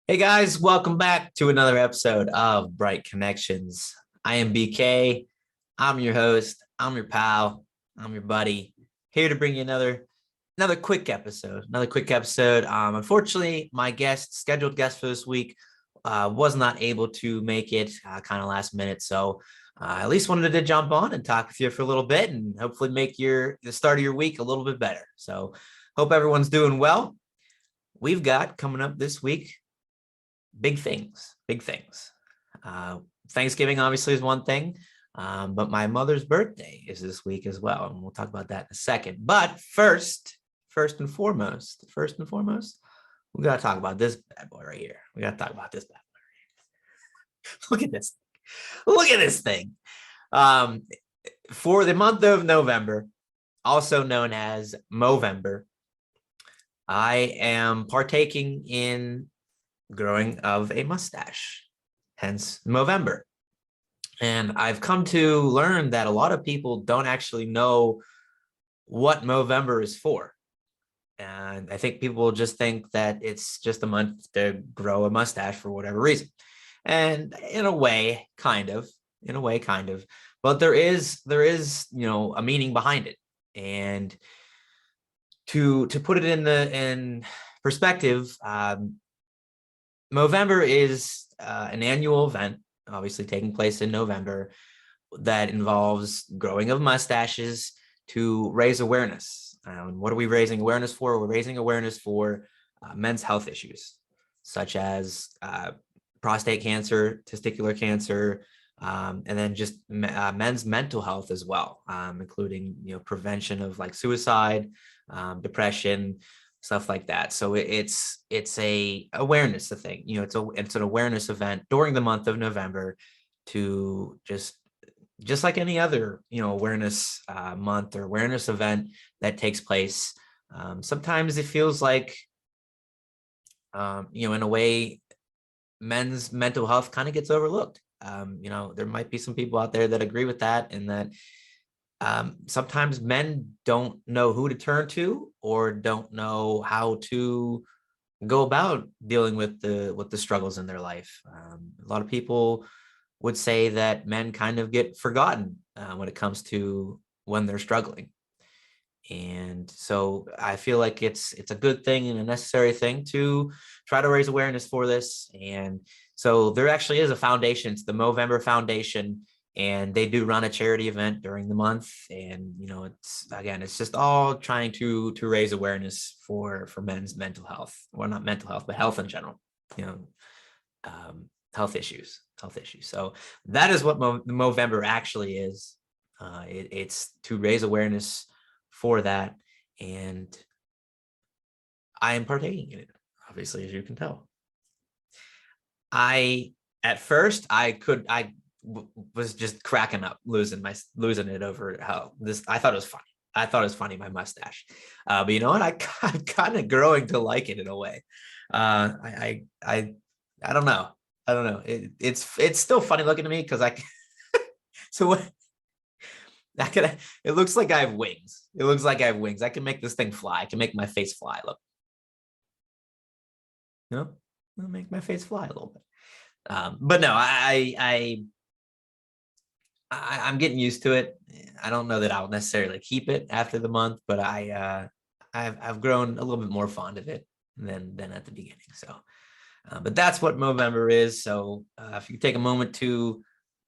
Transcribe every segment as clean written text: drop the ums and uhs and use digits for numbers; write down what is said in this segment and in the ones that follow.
Hey guys, welcome back to another episode of Bright Connections. I am BK. I'm your host. I'm your pal. I'm your buddy. Here to bring you another quick episode. Another quick episode. Unfortunately, my scheduled guest for this week, was not able to make it kind of last minute. So at least wanted to jump on and talk with you for a little bit and hopefully make the start of your week a little bit better. So hope everyone's doing well. We've got coming up this week big things, big things. Thanksgiving obviously is one thing, but my mother's birthday is this week as well, and we'll talk about that in a second. But first and foremost, we gotta talk about this bad boy right here. We gotta talk about this bad boy. Look at this. Look at this thing. Um, for the month of November, also known as Movember, I am partaking in growing of a mustache, hence Movember. And I've come to learn that a lot of people don't actually know what Movember is for. And I think people just think that it's just a month to grow a mustache for whatever reason. And in a way, kind of, but there is, a meaning behind it. And to put it in perspective, Movember is an annual event, obviously taking place in November, that involves growing of mustaches to raise awareness. What are we raising awareness for? We're raising awareness for men's health issues, such as prostate cancer, testicular cancer, and then just men's mental health as well, including prevention of like suicide, depression, stuff like that. So it's a awareness thing. It's an awareness event during the month of November to just like any other awareness month or awareness event that takes place. Sometimes it feels like in a way men's mental health kind of gets overlooked. There might be some people out there that agree with that, and that sometimes men don't know who to turn to or don't know how to go about dealing with the struggles in their life. A lot of people would say that men kind of get forgotten when it comes to when they're struggling. And so I feel like it's a good thing and a necessary thing to try to raise awareness for this. And so there actually is a foundation. It's the Movember Foundation, and they do run a charity event during the month. And it's just all trying to raise awareness for men's mental health, well, not mental health, but health in general. Health issues. So that is what Movember actually is. It's to raise awareness for that, and I am partaking in it, obviously, as you can tell. At first I was just cracking up, losing it over how this. I thought it was funny. My mustache, but you know what? I'm kind of growing to like it in a way. I don't know. It's still funny looking to me because so what it looks like I have wings. I can make this thing fly. I can make my face fly. Look, I'll make my face fly a little bit. But no, I'm getting used to it. I don't know that I'll necessarily keep it after the month, but I've grown a little bit more fond of it than at the beginning. So, but that's what Movember is. So if you take a moment to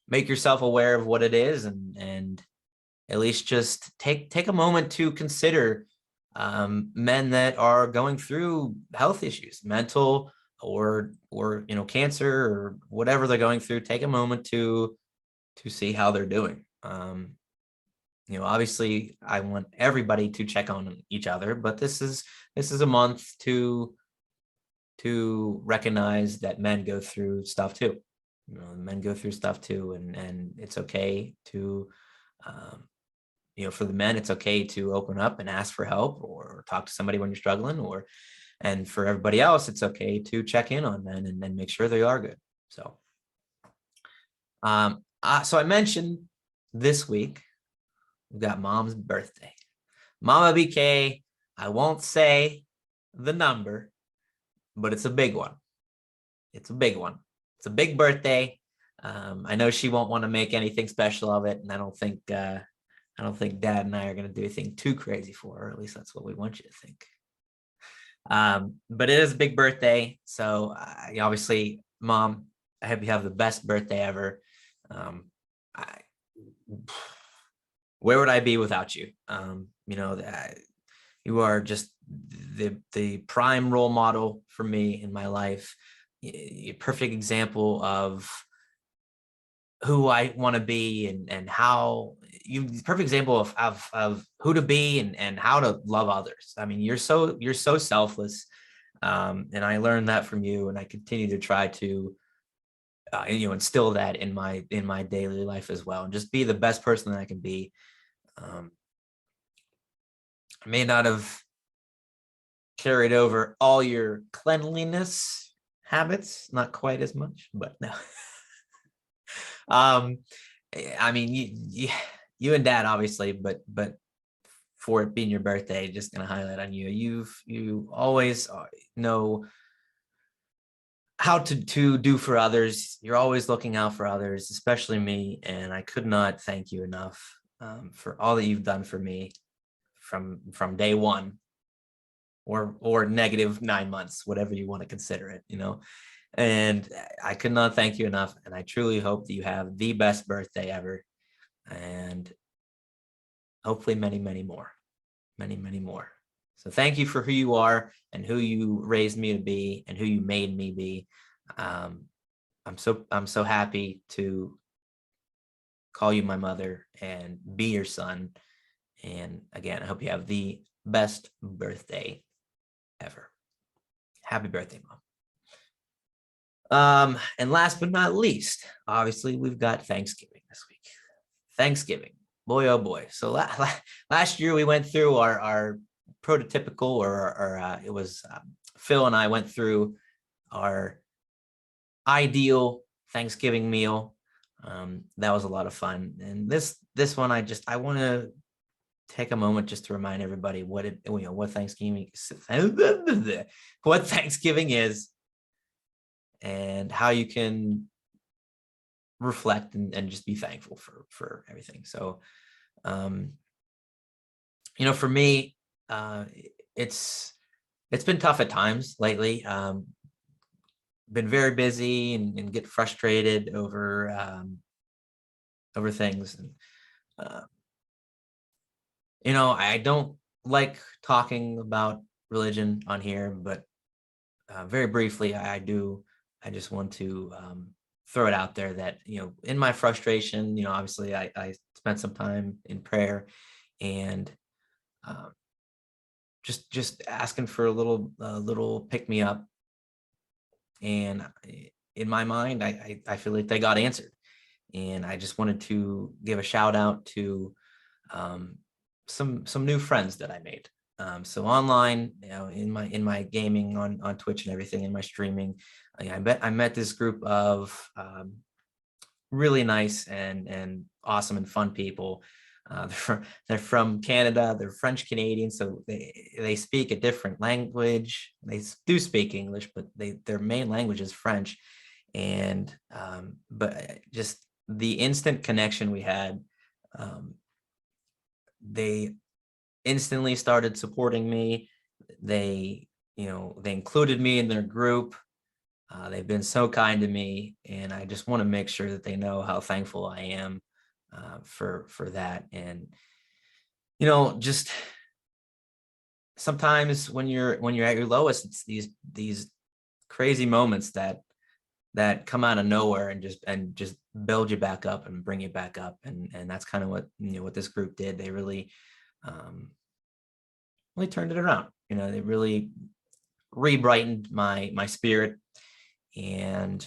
make yourself aware of what it is, and at least just take a moment to consider men that are going through health issues, mental or cancer or whatever they're going through. Take a moment to see how they're doing. Obviously I want everybody to check on each other, but this is a month to recognize that men go through stuff too. Men go through stuff too, and it's okay to for the men, it's okay to open up and ask for help or talk to somebody when you're struggling, and for everybody else, it's okay to check in on men and then make sure they are good. So, so I mentioned this week, we've got mom's birthday. Mama BK, I won't say the number, but it's a big one. it's a big one. It's a big birthday. I know she won't want to make anything special of it, and I don't think Dad and I are going to do anything too crazy for her. At least that's what we want you to think. But it is a big birthday, so obviously, Mom, I hope you have the best birthday ever. I, where would I be without you? You know, you are just the prime role model for me in my life. A perfect example of who I want to be, and how you perfect example of who to be, and how to love others. I mean, you're so selfless. And I learned that from you, and I continue to try to instill that in my daily life as well, and just be the best person that I can be. I may not have carried over all your cleanliness habits, not quite as much, but no. I mean, you and Dad obviously, but for it being your birthday, just gonna highlight on you. You always know how to do for others. You're always looking out for others, especially me, and I could not thank you enough for all that you've done for me from day one, or negative 9 months, whatever you want to consider it, and I could not thank you enough. And I truly hope that you have the best birthday ever, and hopefully many, many more, many, many more. So thank you for who you are, and who you raised me to be, and who you made me be. I'm so happy to call you my mother and be your son. And again, I hope you have the best birthday ever. Happy birthday, Mom. And last but not least, obviously, we've got Thanksgiving this week. Thanksgiving, boy, oh boy. So last year we went through our prototypical, or it was Phil and I went through our ideal Thanksgiving meal. That was a lot of fun. And this one, I want to take a moment just to remind everybody what Thanksgiving what Thanksgiving is, and how you can reflect and just be thankful for everything. So for me, it's been tough at times lately. Been very busy, and get frustrated over things. And I don't like talking about religion on here, but very briefly, I just want to throw it out there that, in my frustration, obviously I spent some time in prayer, and just asking for a little pick me up. And in my mind, I feel like they got answered. And I just wanted to give a shout out to some new friends that I made. So online, in my gaming on Twitch and everything, in my streaming, I met this group of really nice and awesome and fun people. They're from Canada. They're French Canadian, so they speak a different language. They do speak English, but their main language is French. And but just the instant connection we had, they instantly started supporting me. They included me in their group. They've been so kind to me, and I just want to make sure that they know how thankful I am for that. And just sometimes when you're at your lowest, it's these crazy moments that come out of nowhere and just build you back up and bring you back up. And that's kind of what this group did. They really turned it around. They really re-brightened my spirit. And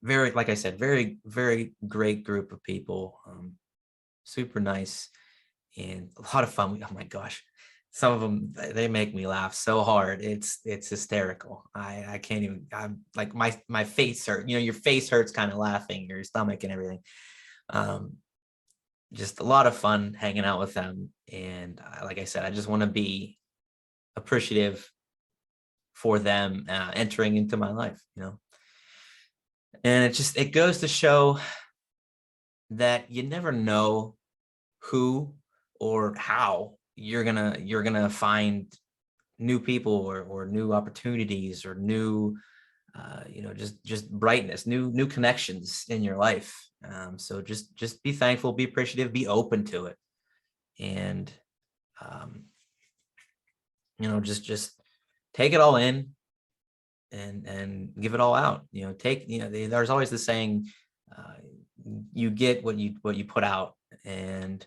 very, like I said, very, very great group of people. Super nice and a lot of fun. Oh my gosh, some of them, they make me laugh so hard. It's hysterical. I can't even. I'm like, my face hurt. Your face hurts kind of laughing, your stomach and everything. Just a lot of fun hanging out with them. And like I said, I just want to be appreciative for them entering into my life, and it goes to show that you never know who or how you're gonna find new people or new opportunities or new just brightness, new connections in your life. So just be thankful, be appreciative, be open to it, and just take it all in and give it all out. There's always the saying, you get what you put out, and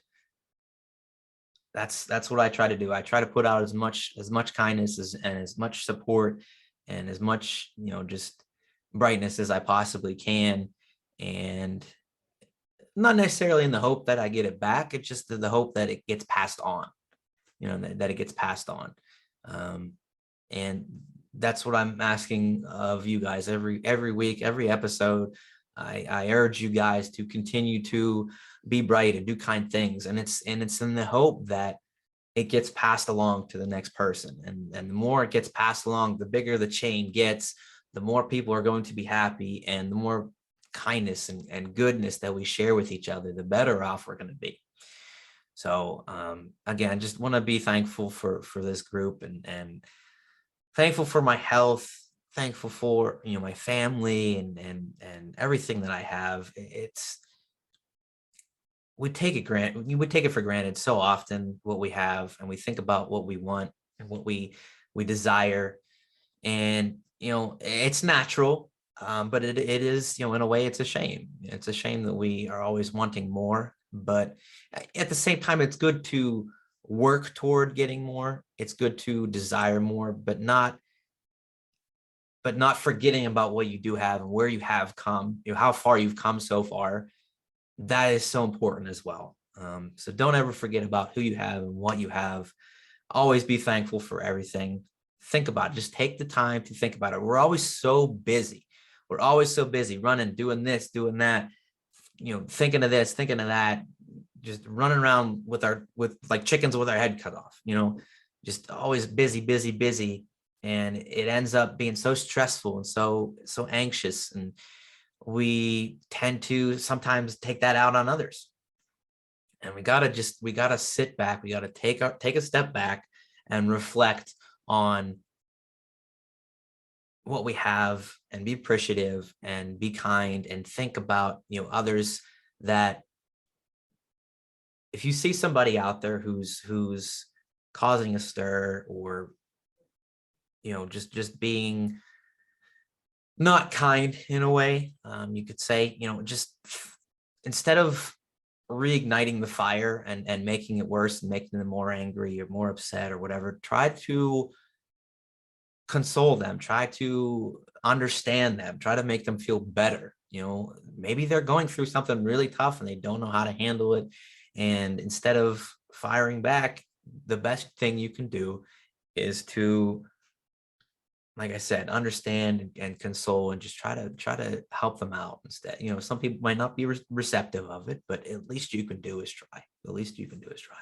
that's what I try to do. I try to put out as much kindness and as much support and as much just brightness as I possibly can, and not necessarily in the hope that I get it back. It's just the hope that it gets passed on, that it gets passed on. And that's what I'm asking of you guys every week, every episode. I urge you guys to continue to be bright and do kind things, and it's in the hope that it gets passed along to the next person, and the more it gets passed along, the bigger the chain gets, the more people are going to be happy, and the more kindness and goodness that we share with each other, the better off we're going to be. So again, just want to be thankful for this group, and thankful for my health, thankful for my family and everything that I have. We take it for granted so often, what we have, and we think about what we want and what we desire, and it's natural, but it is, in a way, it's a shame. It's a shame that we are always wanting more, but at the same time, it's good to work toward getting more. It's good to desire more, but not forgetting about what you do have and where you have come, how far you've come so far. That is so important as well. So don't ever forget about who you have and what you have. Always be thankful for everything. Think about it. Just take the time to think about it. We're always so busy. We're always so busy running, doing this, doing that, thinking of this, thinking of that, just running around with like chickens with our head cut off, just always busy, busy, busy. And it ends up being so stressful and so anxious, and we tend to sometimes take that out on others. And we gotta sit back. We gotta take a step back and reflect on what we have, and be appreciative and be kind, and think about others. That if you see somebody out there who's causing a stir, or just being not kind in a way, you could say, just instead of reigniting the fire and making it worse and making them more angry or more upset or whatever, try to console them, try to understand them, try to make them feel better. Maybe they're going through something really tough and they don't know how to handle it, and instead of firing back, the best thing you can do is to, like I said, understand and console, and just try to help them out instead. Some people might not be receptive of it, but at least you can do is try. The least you can do is try.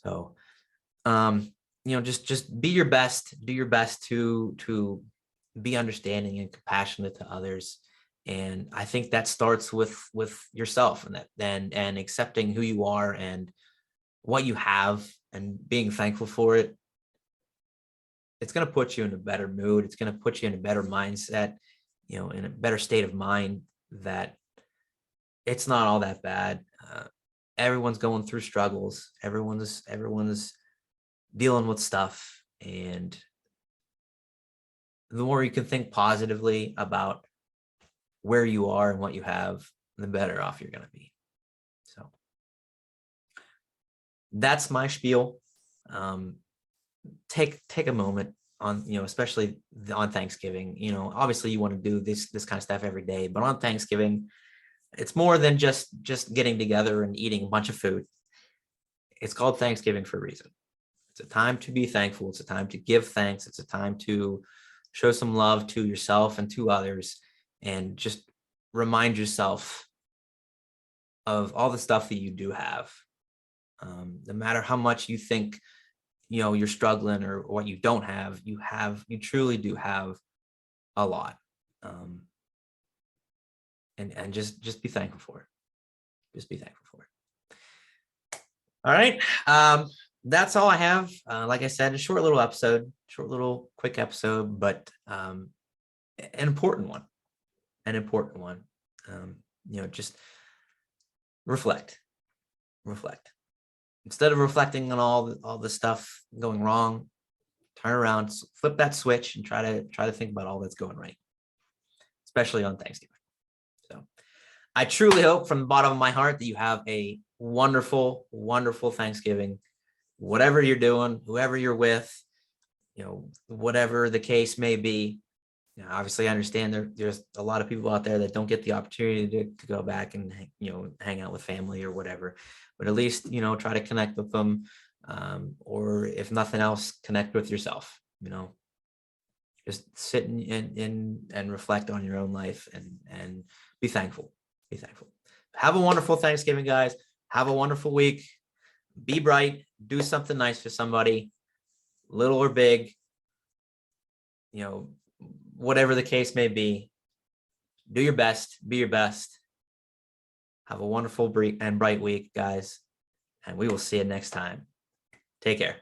So, just be your best. Do your best to be understanding and compassionate to others. And I think that starts with yourself, and accepting who you are and what you have, and being thankful for it. It's going to put you in a better mood. It's going to put you in a better mindset, in a better state of mind, that it's not all that bad. Everyone's going through struggles. Everyone's dealing with stuff. And the more you can think positively about where you are and what you have, the better off you're going to be. So that's my spiel. Take a moment on, especially on Thanksgiving. Obviously you want to do this kind of stuff every day, but on Thanksgiving, it's more than just getting together and eating a bunch of food. It's called Thanksgiving for a reason. It's a time to be thankful. It's a time to give thanks. It's a time to show some love to yourself and to others, and just remind yourself of all the stuff that you do have. No matter how much you think you're struggling or what you don't have, you truly do have a lot. And just be thankful for it. Just be thankful for it. All right. That's all I have. Like I said, a short little episode, quick episode, but an important one. Just reflect. Instead of reflecting on all the stuff going wrong, turn around, flip that switch, and try to think about all that's going right, especially on Thanksgiving. So I truly hope from the bottom of my heart that you have a wonderful, wonderful Thanksgiving, whatever you're doing, whoever you're with, whatever the case may be. Obviously, I understand there's a lot of people out there that don't get the opportunity to go back and hang out with family or whatever, but at least try to connect with them, or if nothing else, connect with yourself. Just sit and reflect on your own life and be thankful. Be thankful. Have a wonderful Thanksgiving, guys. Have a wonderful week. Be bright. Do something nice for somebody, little or big. Whatever the case may be, do your best, be your best. Have a wonderful and bright week, guys, and we will see you next time. Take care.